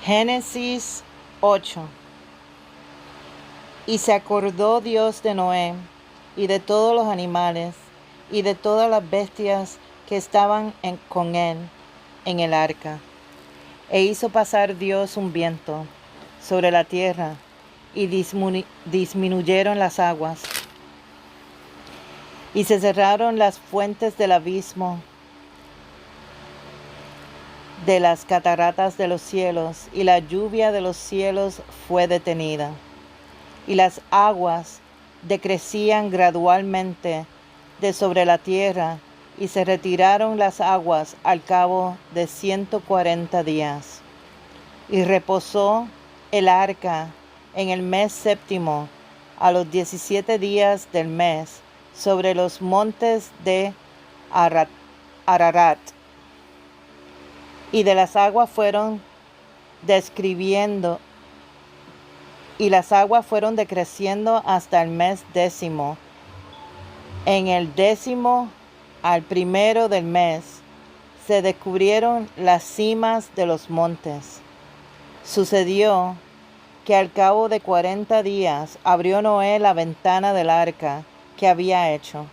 Génesis 8. Y se acordó Dios de Noé, y de todos los animales, y de todas las bestias que estaban con él en el arca. E hizo pasar Dios un viento sobre la tierra, y disminuyeron las aguas, y se cerraron las fuentes del abismo de las cataratas de los cielos, y la lluvia de los cielos fue detenida. Y las aguas decrecían gradualmente de sobre la tierra, y se retiraron las aguas al cabo de 140 días. Y reposó el arca en el mes séptimo, a los 17 días del mes, sobre los montes de Ararat. Y de las aguas fueron decreciendo hasta el mes décimo. En el 10º al 1 del mes se descubrieron las cimas de los montes. Sucedió que al cabo de 40 días abrió Noé la ventana del arca que había hecho,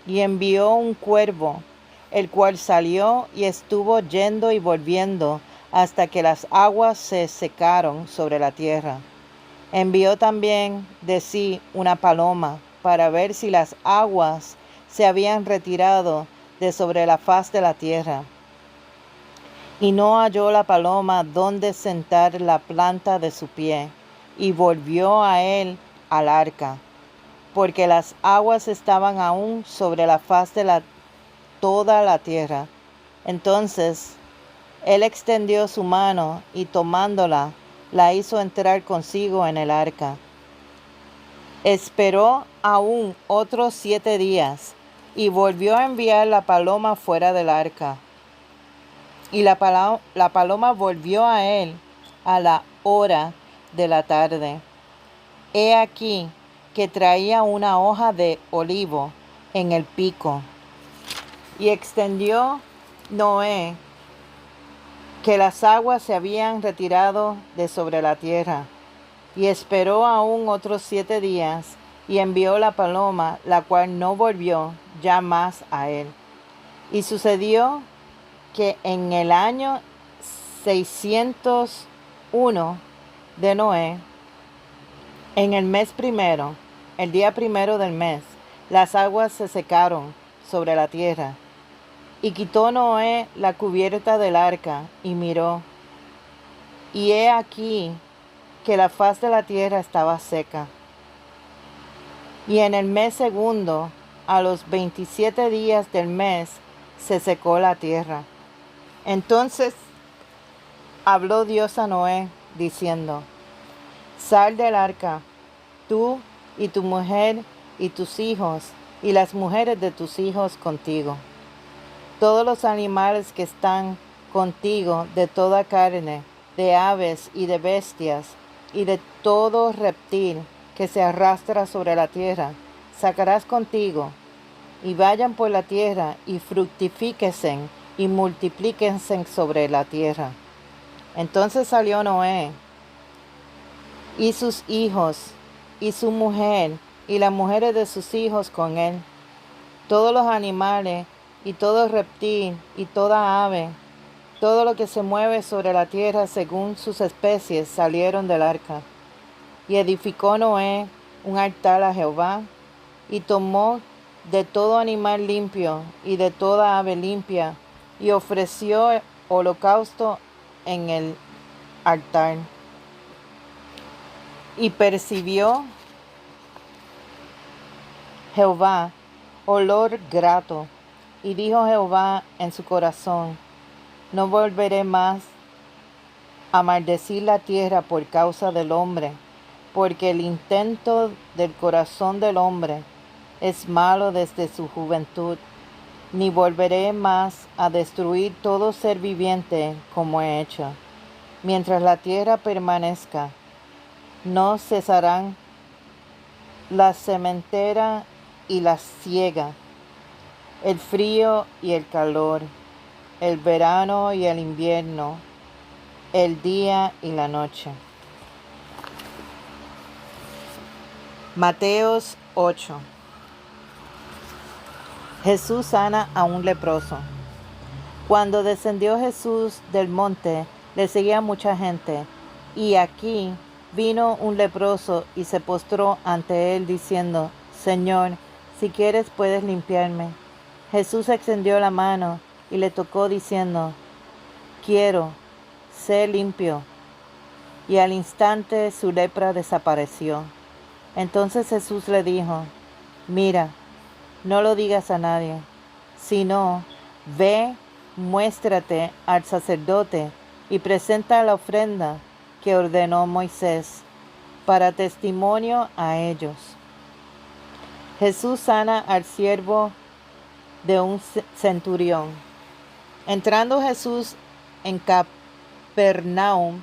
y envió un cuervo, el cual salió y estuvo yendo y volviendo hasta que las aguas se secaron sobre la tierra. Envió también de sí una paloma para ver si las aguas se habían retirado de sobre la faz de la tierra. Y no halló la paloma donde sentar la planta de su pie, y volvió a él al arca, porque las aguas estaban aún sobre la faz de toda la tierra. Entonces él extendió su mano, y tomándola, la hizo entrar consigo en el arca. Esperó aún otros 7 días, y volvió a enviar la paloma fuera del arca. Y la paloma volvió a él a la hora de la tarde. He aquí que traía una hoja de olivo en el pico. Y extendió Noé que las aguas se habían retirado de sobre la tierra. Y esperó aún otros 7 días, y envió la paloma, la cual no volvió ya más a él. Y sucedió que en el año 601 de Noé, en el mes primero, el día primero del mes, las aguas se secaron sobre la tierra. Y quitó Noé la cubierta del arca, y miró, y he aquí que la faz de la tierra estaba seca. Y en el mes segundo, a los 27 días del mes, se secó la tierra. Entonces habló Dios a Noé, diciendo: Sal del arca, tú y tu mujer y tus hijos, y las mujeres de tus hijos contigo. Todos los animales que están contigo, de toda carne, de aves y de bestias, y de todo reptil que se arrastra sobre la tierra, sacarás contigo, y vayan por la tierra, y fructifíquense, y multiplíquense sobre la tierra. Entonces salió Noé, y sus hijos, y su mujer, y las mujeres de sus hijos con él, todos los animales, y todo reptil, y toda ave, todo lo que se mueve sobre la tierra según sus especies, salieron del arca. Y edificó Noé un altar a Jehová, y tomó de todo animal limpio, y de toda ave limpia, y ofreció holocausto en el altar. Y percibió Jehová olor grato, y dijo Jehová en su corazón: No volveré más a maldecir la tierra por causa del hombre, porque el intento del corazón del hombre es malo desde su juventud, ni volveré más a destruir todo ser viviente como he hecho. Mientras la tierra permanezca, no cesarán la sementera y la siega, el frío y el calor, el verano y el invierno, el día y la noche. Mateos 8. Jesús sana a un leproso. Cuando descendió Jesús del monte, le seguía mucha gente, y aquí vino un leproso y se postró ante él diciendo: Señor, si quieres puedes limpiarme. Jesús extendió la mano y le tocó diciendo: Quiero, sé limpio. Y al instante su lepra desapareció. Entonces Jesús le dijo: Mira, no lo digas a nadie, sino ve, muéstrate al sacerdote y presenta la ofrenda que ordenó Moisés para testimonio a ellos. Jesús sana al siervo de un centurión. Entrando Jesús en Capernaum,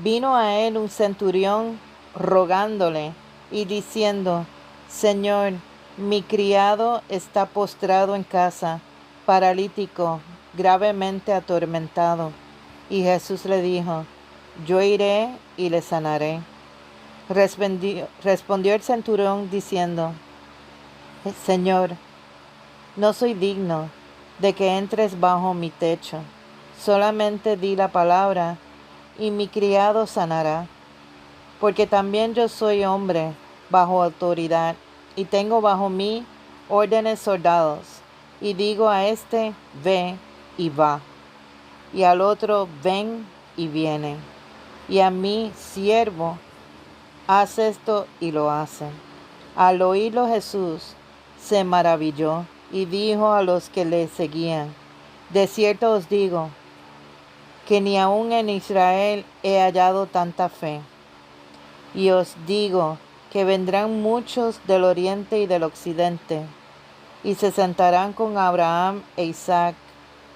vino a él un centurión rogándole y diciendo: Señor, mi criado está postrado en casa, paralítico, gravemente atormentado. Y Jesús le dijo: Yo iré y le sanaré. Respondió el centurión diciendo: Señor, no soy digno de que entres bajo mi techo. Solamente di la palabra y mi criado sanará. Porque también yo soy hombre bajo autoridad y tengo bajo mí órdenes soldados. Y digo a este: ve y va. Y al otro: ven y viene. Y a mi siervo: haz esto, y lo hace. Al oírlo Jesús se maravilló y dijo a los que le seguían: de cierto os digo que ni aun en Israel he hallado tanta fe. Y os digo que vendrán muchos del oriente y del occidente, y se sentarán con Abraham e Isaac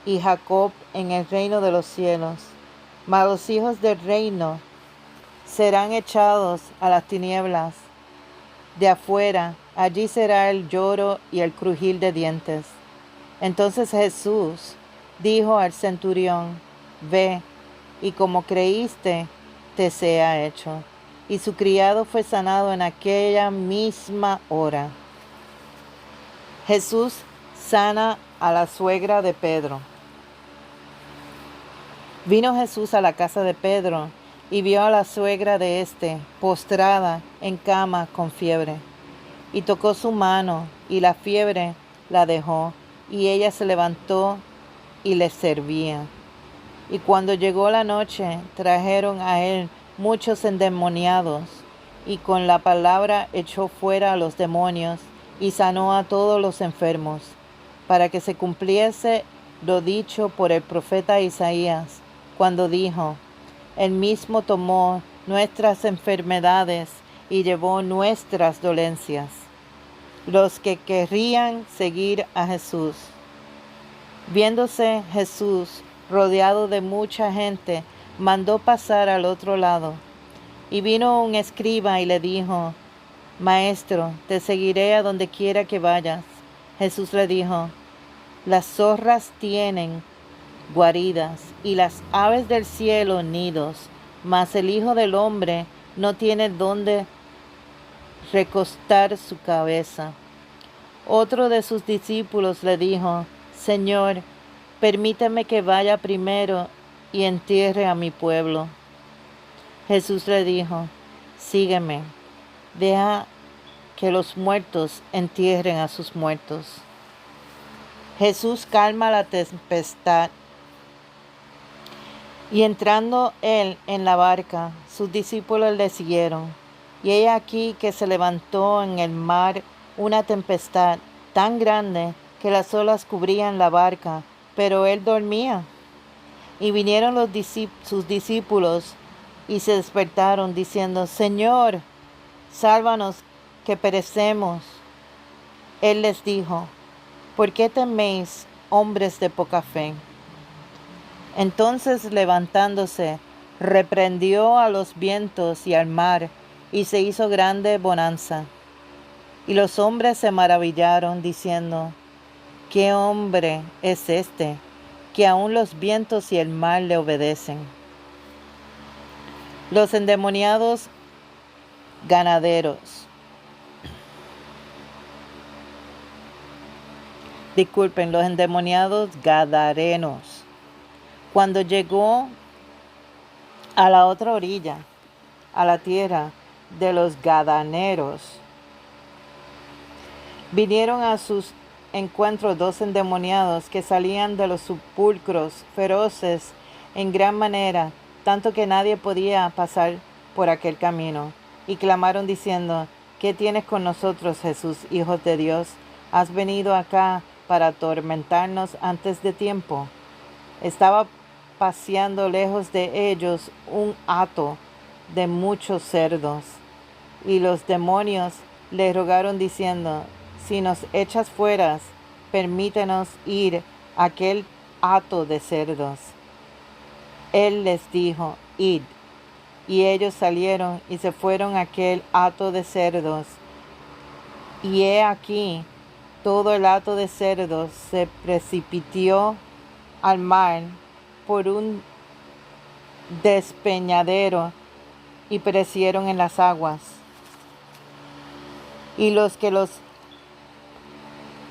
y Jacob en el reino de los cielos. Mas los hijos del reino serán echados a las tinieblas de afuera. Allí será el lloro y el crujir de dientes. Entonces Jesús dijo al centurión: ve, y como creíste, te sea hecho. Y su criado fue sanado en aquella misma hora. Jesús sana a la suegra de Pedro. Vino Jesús a la casa de Pedro y vio a la suegra de éste postrada en cama con fiebre. Y tocó su mano, y la fiebre la dejó, y ella se levantó y le servía. Y cuando llegó la noche, trajeron a él muchos endemoniados, y con la palabra echó fuera a los demonios, y sanó a todos los enfermos, para que se cumpliese lo dicho por el profeta Isaías, cuando dijo: Él mismo tomó nuestras enfermedades y llevó nuestras dolencias. Los que querrían seguir a Jesús. Viéndose Jesús rodeado de mucha gente, mandó pasar al otro lado. Y vino un escriba y le dijo: Maestro, te seguiré a donde quiera que vayas. Jesús le dijo: las zorras tienen guaridas y las aves del cielo nidos, mas el Hijo del Hombre no tiene dónde recostar su cabeza. Otro de sus discípulos le dijo: Señor, permíteme que vaya primero y entierre a mi pueblo. Jesús le dijo: sígueme, deja que los muertos entierren a sus muertos. Jesús calma la tempestad. Y entrando él en la barca, sus discípulos le siguieron. Y he aquí que se levantó en el mar una tempestad tan grande que las olas cubrían la barca, pero él dormía. Y vinieron sus discípulos y se despertaron diciendo: Señor, sálvanos, que perecemos. Él les dijo: ¿por qué teméis, hombres de poca fe? Entonces, levantándose, reprendió a los vientos y al mar, y se hizo grande bonanza. Y los hombres se maravillaron, diciendo: ¿qué hombre es este, que aun los vientos y el mar le obedecen? Los endemoniados ganaderos. Disculpen, los endemoniados gadarenos. Cuando llegó a la otra orilla, a la tierra de los gadaneros, vinieron a sus encuentros 2 endemoniados que salían de los sepulcros feroces en gran manera, tanto que nadie podía pasar por aquel camino, y clamaron diciendo: ¿Qué tienes con nosotros, Jesús, Hijo de Dios? ¿Has venido acá para atormentarnos antes de tiempo? Estaba paseando lejos de ellos un hato de muchos cerdos, y los demonios le rogaron diciendo: si nos echas fuera, permítenos ir a aquel hato de cerdos. Él les dijo: id. Y ellos salieron y se fueron a aquel hato de cerdos. Y he aquí, todo el hato de cerdos se precipitó al mar por un despeñadero y perecieron en las aguas. Y los que los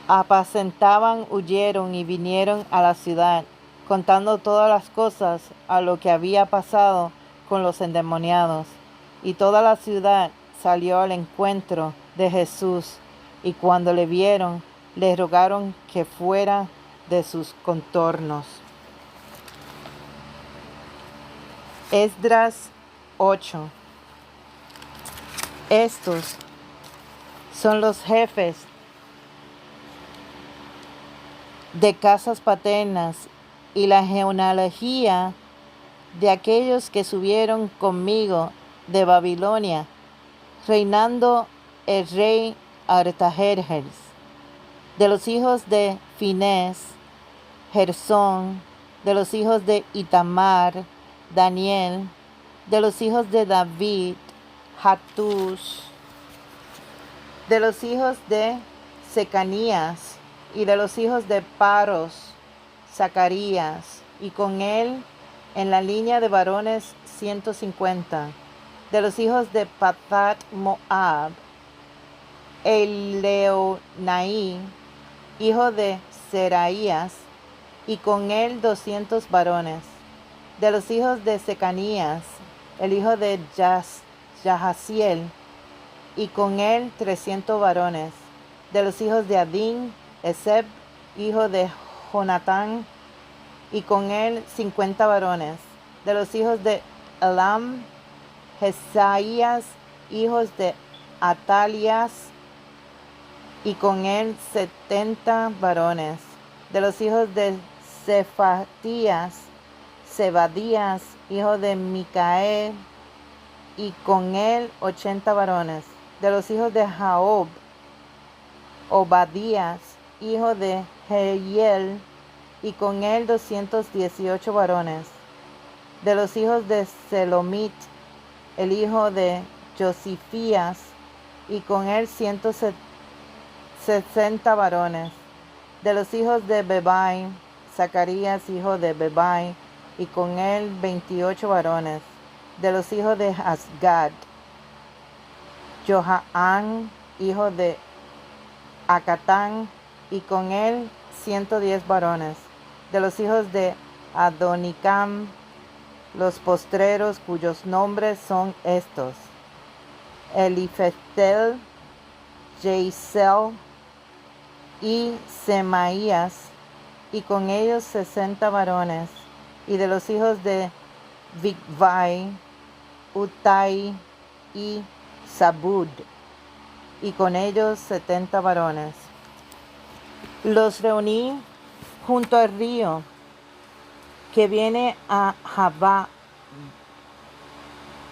apacentaban huyeron y vinieron a la ciudad, contando todas las cosas a lo que había pasado con los endemoniados. Y toda la ciudad salió al encuentro de Jesús, y cuando le vieron, le rogaron que fuera de sus contornos. Esdras 8. Estos son los jefes de casas paternas y la genealogía de aquellos que subieron conmigo de Babilonia, reinando el rey Artajerjes, de los hijos de Finés, Gersón, de los hijos de Itamar, Daniel, de los hijos de David, Hattush, de los hijos de Secanías, y de los hijos de Paros, Zacarías, y con él en la línea de varones 150. De los hijos de Pathat Moab, Eleonaí, hijo de Seraías, y con él 200 varones. De los hijos de Secanías, el hijo de Jahaziel, y con él 300 varones. De los hijos de Adín, Eseb, hijo de Jonatán, y con él 50 varones. De los hijos de Elam, Jesaías, hijos de Atalías, y con él 70 varones. De los hijos de Zebadías, hijo de Micael, y con él 80 varones. De los hijos de Jaob, Obadías, hijo de Jehiel, y con él 218 varones. De los hijos de Selomit, el hijo de Josifías, y con él 160 varones. De los hijos de Bebai, Zacarías, hijo de Bebai, y con él 28 varones. De los hijos de Azgad, Johaán, hijo de Acatán, y con él 110 varones. De los hijos de Adonicam, los postreros, cuyos nombres son estos: Elifestel, Jeisel y Semaías, y con ellos 60 varones. Y de los hijos de Bigvai, Utai y Zabud, y con ellos 70 varones. Los reuní junto al río que viene a Jabá,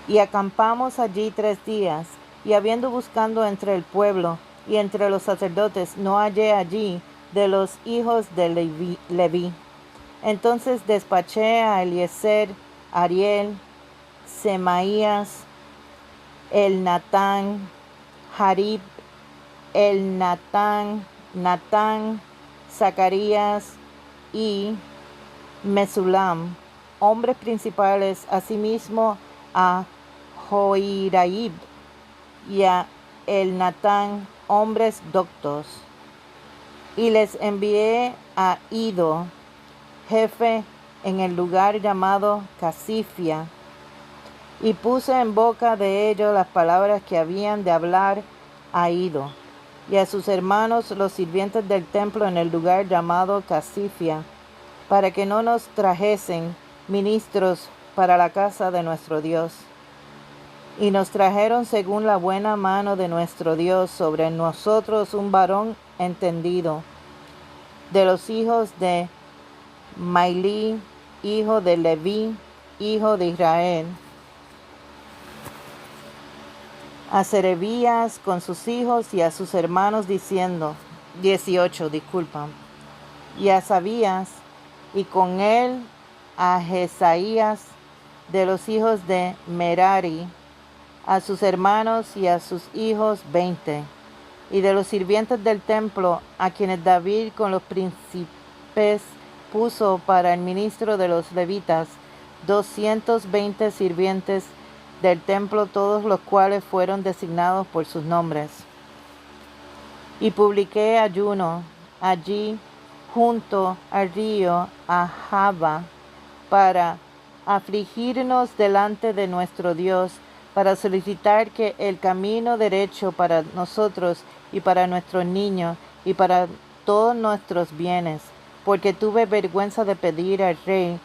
y acampamos allí 3 días, y habiendo buscando entre el pueblo y entre los sacerdotes, no hallé allí de los hijos de Leví. Entonces despaché a Eliezer, Ariel, Semaías, Elnatán, Jarib, Elnatán, Natán, Zacarías y Mesulam, hombres principales, asimismo a Joiraib y a Elnatán, hombres doctos. Y les envié a Ido, jefe en el lugar llamado Casifia, y puse en boca de ellos las palabras que habían de hablar a Ido, y a sus hermanos los sirvientes del templo en el lugar llamado Casifia, para que no nos trajesen ministros para la casa de nuestro Dios. Y nos trajeron según la buena mano de nuestro Dios sobre nosotros un varón entendido, de los hijos de Mailí, hijo de Leví, hijo de Israel, a Serebías con sus hijos y a sus hermanos diciendo, 18, y a Sabías, y con él a Jesaías de los hijos de Merari, a sus hermanos y a sus hijos 20, y de los sirvientes del templo, a quienes David con los príncipes puso para el ministro de los levitas, 220 sirvientes del templo, todos los cuales fueron designados por sus nombres. Y publiqué ayuno allí junto al río Ahava para afligirnos delante de nuestro Dios, para solicitar que el camino derecho para nosotros y para nuestros niños y para todos nuestros bienes, porque tuve vergüenza de pedir al rey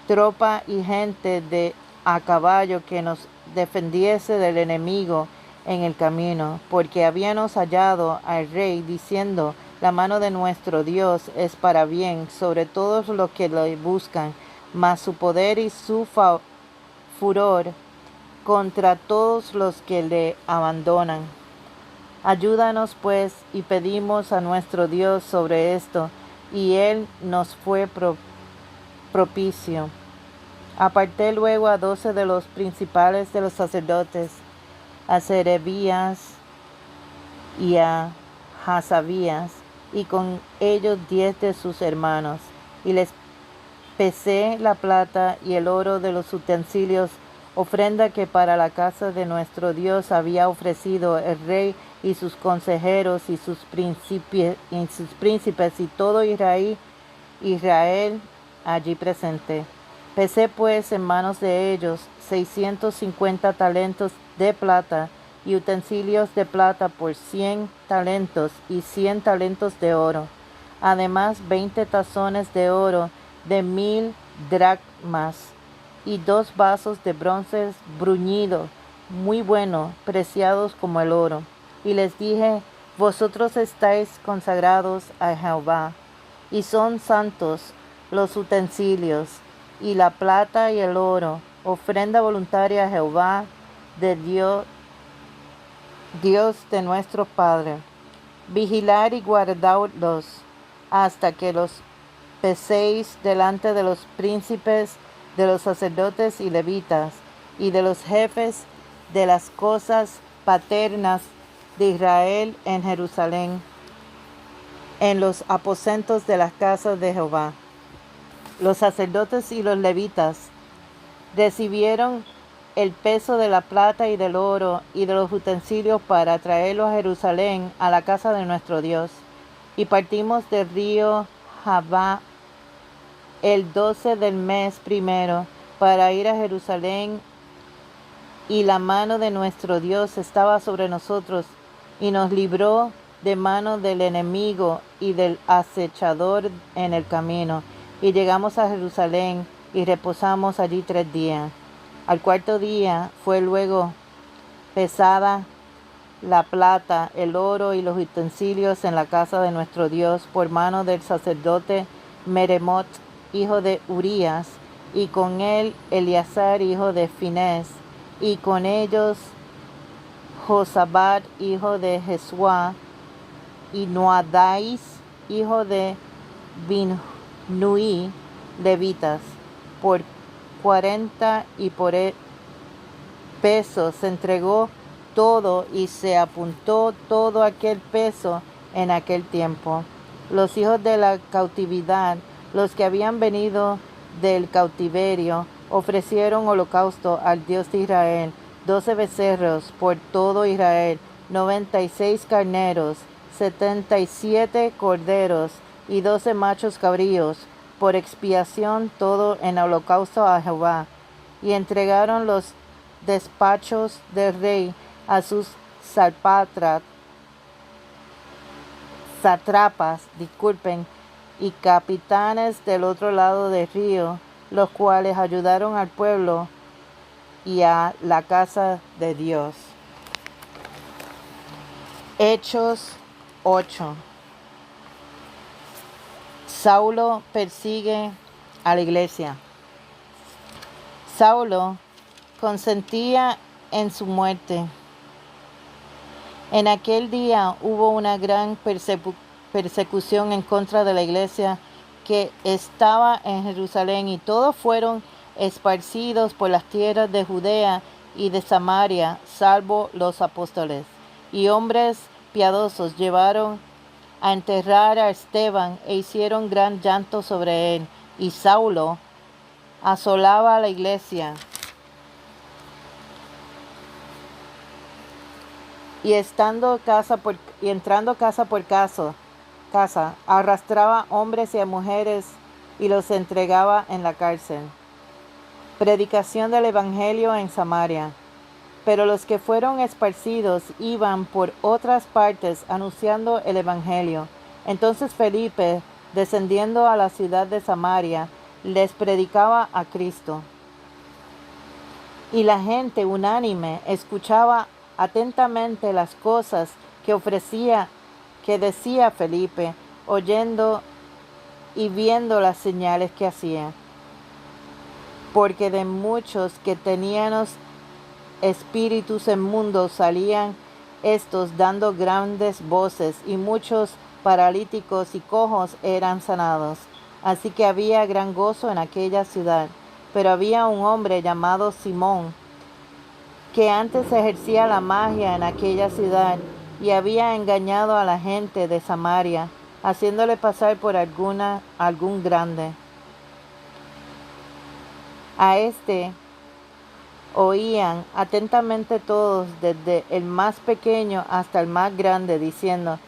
tropa y gente de a caballo que nos defendiese del enemigo en el camino, porque habíamos hallado al rey diciendo, la mano de nuestro Dios es para bien sobre todos los que lo buscan, mas su poder y su furor contra todos los que le abandonan. Ayúdanos pues, y pedimos a nuestro Dios sobre esto, y él nos fue propicio. Aparté luego a 12 de los principales de los sacerdotes, a Serebías y a Hasabías, y con ellos 10 de sus hermanos, y les pesé la plata y el oro de los utensilios, ofrenda que para la casa de nuestro Dios había ofrecido el rey y sus consejeros y sus príncipes y todo Israel allí presente. Pesé pues en manos de ellos 650 talentos de plata y utensilios de plata por 100 talentos y 100 talentos de oro. Además 20 tazones de oro de 1000 dracmas y 2 vasos de bronce bruñido, muy bueno, preciados como el oro. Y les dije, vosotros estáis consagrados a Jehová, y son santos los utensilios, y la plata y el oro, ofrenda voluntaria a Jehová, de Dios de nuestro Padre. Vigilar y guardarlos hasta que los peséis delante de los príncipes, de los sacerdotes y levitas, y de los jefes de las cosas paternas de Israel en Jerusalén, en los aposentos de las casas de Jehová. Los sacerdotes y los levitas recibieron el peso de la plata y del oro y de los utensilios para traerlo a Jerusalén, a la casa de nuestro Dios. Y partimos del río Jabá el 12 del mes primero para ir a Jerusalén, y la mano de nuestro Dios estaba sobre nosotros, y nos libró de mano del enemigo y del acechador en el camino. Y llegamos a Jerusalén y reposamos allí 3 días. Al cuarto día fue luego pesada la plata, el oro y los utensilios en la casa de nuestro Dios por mano del sacerdote Meremot, hijo de Urías, y con él Eleazar, hijo de Finés, y con ellos Josabad, hijo de Jesúa, y Noadais, hijo de Binnui, levitas, por 40 y por peso se entregó todo, y se apuntó todo aquel peso en aquel tiempo. Los hijos de la cautividad, los que habían venido del cautiverio, ofrecieron holocausto al Dios de Israel, 12 becerros por todo Israel, 96 carneros, 77 corderos y 12 machos cabríos, por expiación todo en holocausto a Jehová. Y entregaron los despachos del rey a sus sátrapas, y capitanes del otro lado del río, los cuales ayudaron al pueblo y a la casa de Dios. Hechos 8. Saulo persigue a la iglesia. Saulo consentía en su muerte. En aquel día hubo una gran persecución en contra de la iglesia que estaba en Jerusalén, y todos fueron esparcidos por las tierras de Judea y de Samaria, salvo los apóstoles. Y hombres piadosos llevaron a enterrar a Esteban e hicieron gran llanto sobre él. Y Saulo asolaba a la iglesia y entrando casa por casa, arrastraba hombres y a mujeres y los entregaba en la cárcel. Predicación del evangelio en Samaria. Pero los que fueron esparcidos iban por otras partes anunciando el evangelio. Entonces Felipe, descendiendo a la ciudad de Samaria, les predicaba a Cristo. Y la gente unánime escuchaba atentamente las cosas que decía Felipe, oyendo y viendo las señales que hacía. Porque de muchos que tenían espíritus inmundos salían estos dando grandes voces, y muchos paralíticos y cojos eran sanados. Así que había gran gozo en aquella ciudad. Pero había un hombre llamado Simón, que antes ejercía la magia en aquella ciudad, y había engañado a la gente de Samaria, haciéndole pasar por algún grande. A este oían atentamente todos, desde el más pequeño hasta el más grande, diciendo: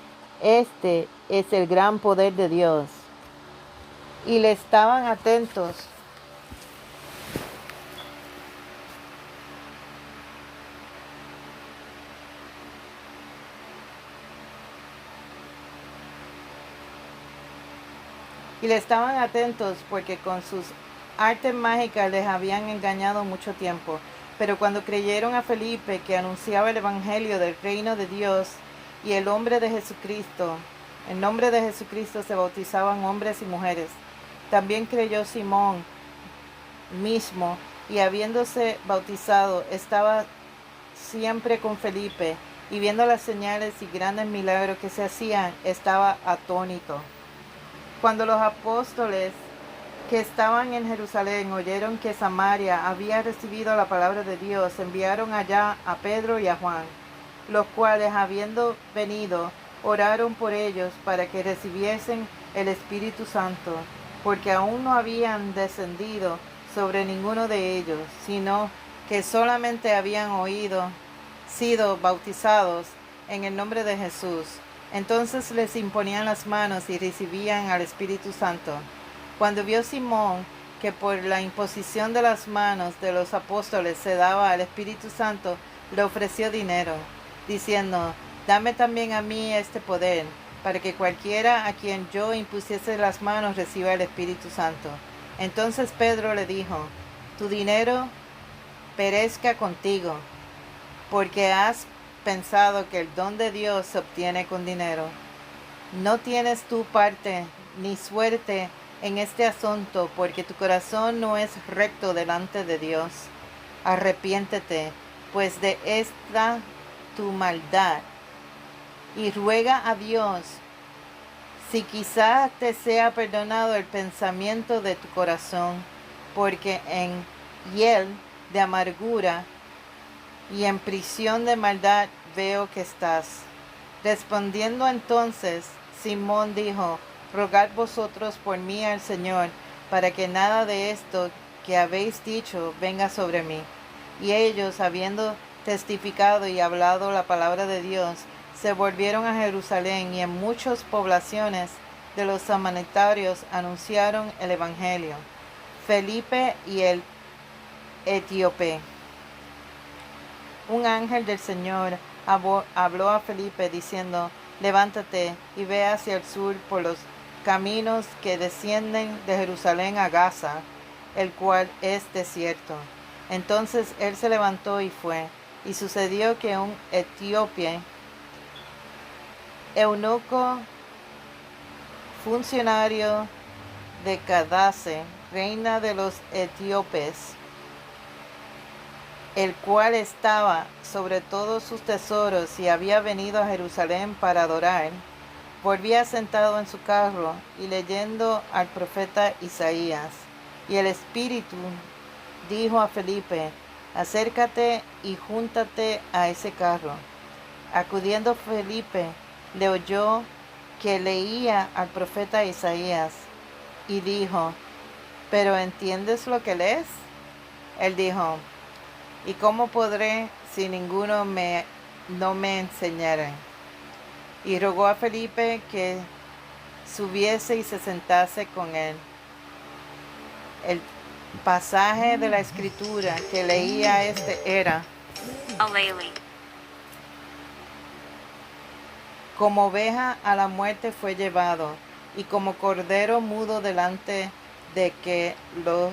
este es el gran poder de Dios. Y le estaban atentos porque con sus artes mágicas les habían engañado mucho tiempo. Pero cuando creyeron a Felipe, que anunciaba el evangelio del reino de Dios y el nombre de Jesucristo, se bautizaban hombres y mujeres. También creyó Simón mismo, y habiéndose bautizado, estaba siempre con Felipe, y viendo las señales y grandes milagros que se hacían, estaba atónito. Cuando los apóstoles que estaban en Jerusalén oyeron que Samaria había recibido la palabra de Dios, enviaron allá a Pedro y a Juan, los cuales, habiendo venido, oraron por ellos para que recibiesen el Espíritu Santo, porque aún no habían descendido sobre ninguno de ellos, sino que solamente habían sido bautizados en el nombre de Jesús. Entonces les imponían las manos y recibían al Espíritu Santo. Cuando vio Simón que por la imposición de las manos de los apóstoles se daba al Espíritu Santo, le ofreció dinero, diciendo: dame también a mí este poder, para que cualquiera a quien yo impusiese las manos reciba el Espíritu Santo. Entonces Pedro le dijo: tu dinero perezca contigo, porque has pensado que el don de Dios se obtiene con dinero. No tienes tu parte ni suerte en este asunto, porque tu corazón no es recto delante de Dios. Arrepiéntete, pues, de esta tu maldad, y ruega a Dios si quizá te sea perdonado el pensamiento de tu corazón, porque en hiel de amargura y en prisión de maldad veo que estás. Respondiendo entonces, Simón dijo: rogad vosotros por mí al Señor, para que nada de esto que habéis dicho venga sobre mí. Y ellos, habiendo testificado y hablado la palabra de Dios, se volvieron a Jerusalén y en muchas poblaciones de los samaritarios anunciaron el Evangelio. Felipe y el etíope. Un ángel del Señor habló a Felipe diciendo: levántate y ve hacia el sur por los caminos que descienden de Jerusalén a Gaza, el cual es desierto. Entonces él se levantó y fue. Y sucedió que un etíope, eunuco, funcionario de Candace, reina de los etíopes, el cual estaba sobre todos sus tesoros y había venido a Jerusalén para adorar, volvía sentado en su carro y leyendo al profeta Isaías. Y el Espíritu dijo a Felipe: acércate y júntate a ese carro. Acudiendo Felipe, le oyó que leía al profeta Isaías y dijo: ¿pero entiendes lo que lees? Él dijo: ¿y cómo podré si ninguno no me enseñara? Y rogó a Felipe que subiese y se sentase con él. El pasaje de la escritura que leía era: Aleli. como oveja a la muerte fue llevado, y como cordero mudo delante de que lo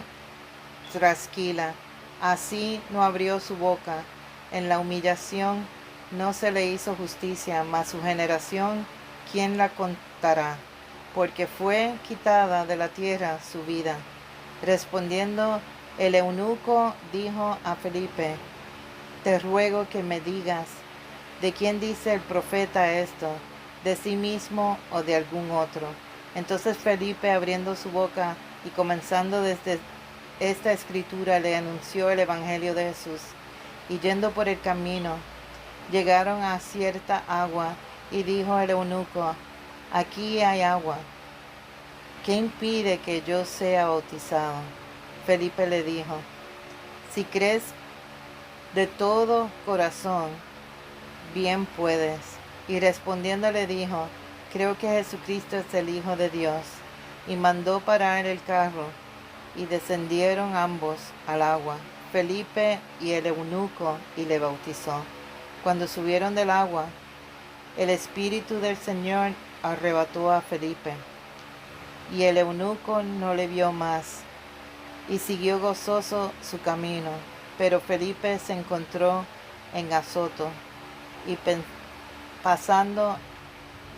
trasquila, así no abrió su boca. En la humillación no se le hizo justicia, mas su generación, ¿quién la contará? Porque fue quitada de la tierra su vida. Respondiendo el eunuco, dijo a Felipe: te ruego que me digas, ¿de quién dice el profeta esto? ¿De sí mismo o de algún otro? Entonces Felipe, abriendo su boca y comenzando desde esta escritura, le anunció el Evangelio de Jesús. Y yendo por el camino, llegaron a cierta agua, y dijo el eunuco: aquí hay agua. ¿Qué impide que yo sea bautizado? Felipe le dijo: si crees de todo corazón, bien puedes. Y respondiendo le dijo: creo que Jesucristo es el Hijo de Dios. Y mandó parar el carro, y descendieron ambos al agua, Felipe y el eunuco, y le bautizó. Cuando subieron del agua, el Espíritu del Señor arrebató a Felipe, y el eunuco no le vio más, y siguió gozoso su camino. Pero Felipe se encontró en Azoto, y pasando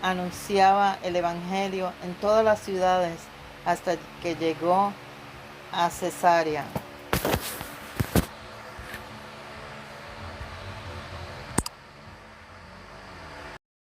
anunciaba el Evangelio en todas las ciudades hasta que llegó a Cesarea.